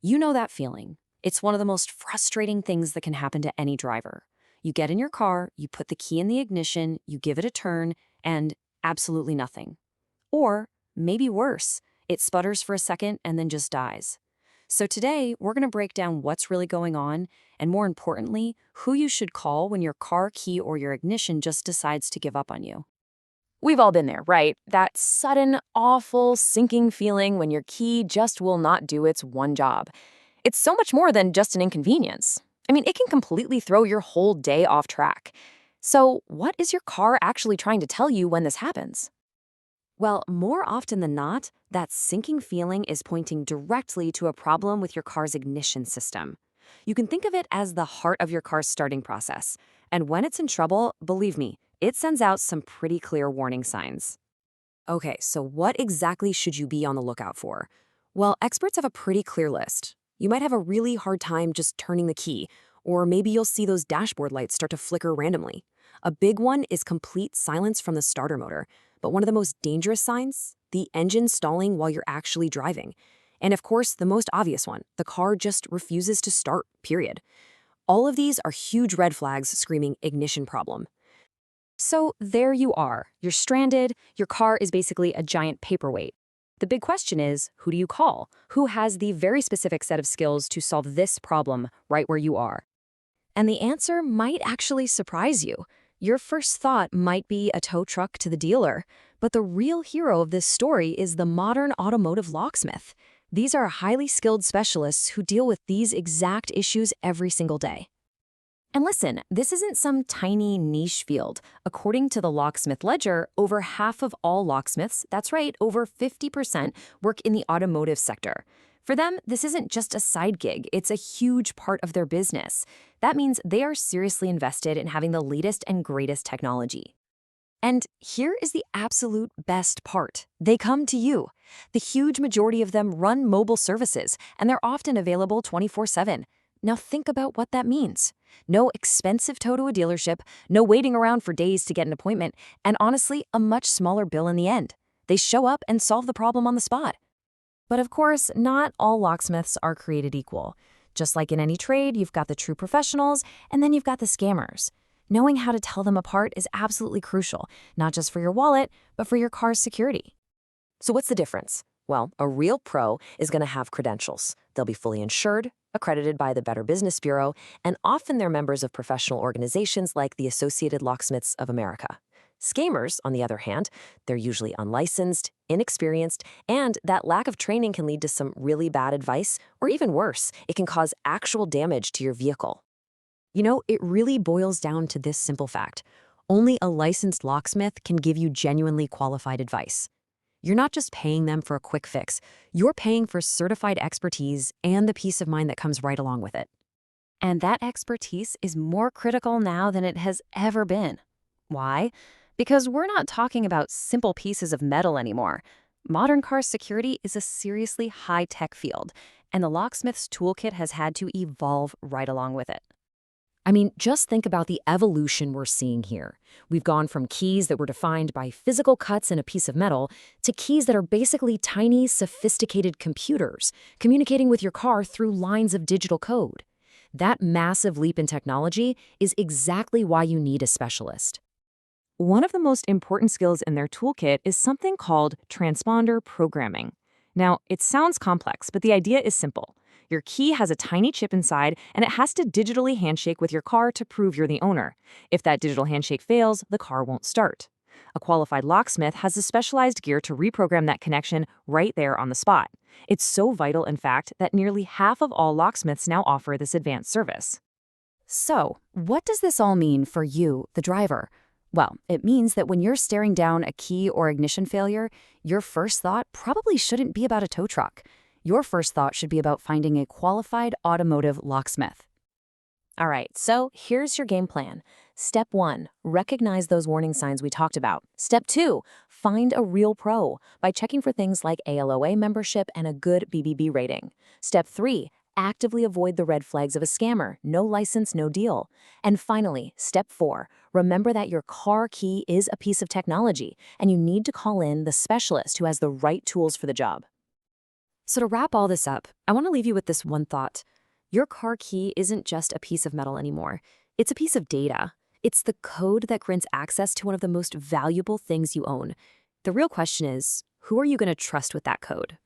You know that feeling. It's one of the most frustrating things that can happen to any driver. You get in your car, you put the key in the ignition, you give it a turn, and absolutely nothing. Or maybe worse, it sputters for a second and then just dies. So today, we're going to break down what's really going on, and more importantly, who you should call when your car key or your ignition just decides to give up on you. We've all been there, right? That sudden, awful, sinking feeling when your key just will not do its one job. It's so much more than just an inconvenience. I mean, it can completely throw your whole day off track. So, what is your car actually trying to tell you when this happens? Well, more often than not, that sinking feeling is pointing directly to a problem with your car's ignition system. You can think of it as the heart of your car's starting process. And when it's in trouble, believe me, it sends out some pretty clear warning signs. Okay, so what exactly should you be on the lookout for? Well, experts have a pretty clear list. You might have a really hard time just turning the key, or maybe you'll see those dashboard lights start to flicker randomly. A big one is complete silence from the starter motor, but one of the most dangerous signs, the engine stalling while you're actually driving. And of course, the most obvious one, the car just refuses to start, period. All of these are huge red flags screaming ignition problem. So there you are. You're stranded. Your car is basically a giant paperweight. The big question is, who do you call? Who has the very specific set of skills to solve this problem right where you are? And the answer might actually surprise you. Your first thought might be a tow truck to the dealer, but the real hero of this story is the modern automotive locksmith. These are highly skilled specialists who deal with these exact issues every single day. And listen, this isn't some tiny niche field. According to the Locksmith Ledger, over half of all locksmiths, that's right, over 50%, work in the automotive sector. For them, this isn't just a side gig, it's a huge part of their business. That means they are seriously invested in having the latest and greatest technology. And here is the absolute best part. They come to you. The huge majority of them run mobile services, and they're often available 24/7. Now think about what that means. No expensive tow to a dealership, no waiting around for days to get an appointment, and honestly, a much smaller bill in the end. They show up and solve the problem on the spot. But of course, not all locksmiths are created equal. Just like in any trade, you've got the true professionals, and then you've got the scammers. Knowing how to tell them apart is absolutely crucial, not just for your wallet, but for your car's security. So what's the difference? Well, a real pro is going to have credentials. They'll be fully insured, accredited by the Better Business Bureau, and often they're members of professional organizations like the Associated Locksmiths of America. Scammers, on the other hand, they're usually unlicensed, inexperienced, and that lack of training can lead to some really bad advice, or even worse, it can cause actual damage to your vehicle. You know, it really boils down to this simple fact. Only a licensed locksmith can give you genuinely qualified advice. You're not just paying them for a quick fix, you're paying for certified expertise and the peace of mind that comes right along with it. And that expertise is more critical now than it has ever been. Why? Because we're not talking about simple pieces of metal anymore. Modern car security is a seriously high-tech field, and the locksmith's toolkit has had to evolve right along with it. I mean, just think about the evolution we're seeing here. We've gone from keys that were defined by physical cuts in a piece of metal to keys that are basically tiny, sophisticated computers communicating with your car through lines of digital code. That massive leap in technology is exactly why you need a specialist. One of the most important skills in their toolkit is something called transponder programming. Now, it sounds complex, but the idea is simple. Your key has a tiny chip inside, and it has to digitally handshake with your car to prove you're the owner. If that digital handshake fails, the car won't start. A qualified locksmith has the specialized gear to reprogram that connection right there on the spot. It's so vital, in fact, that nearly half of all locksmiths now offer this advanced service. So, what does this all mean for you, the driver? Well, it means that when you're staring down a key or ignition failure, your first thought probably shouldn't be about a tow truck. Your first thought should be about finding a qualified automotive locksmith. All right, so here's your game plan. Step 1, recognize those warning signs we talked about. Step 2, find a real pro by checking for things like ALOA membership and a good BBB rating. Step 3, actively avoid the red flags of a scammer. No license, no deal. And finally, step 4, remember that your car key is a piece of technology, and you need to call in the specialist who has the right tools for the job. So to wrap all this up, I want to leave you with this one thought. Your car key isn't just a piece of metal anymore. It's a piece of data. It's the code that grants access to one of the most valuable things you own. The real question is, who are you going to trust with that code?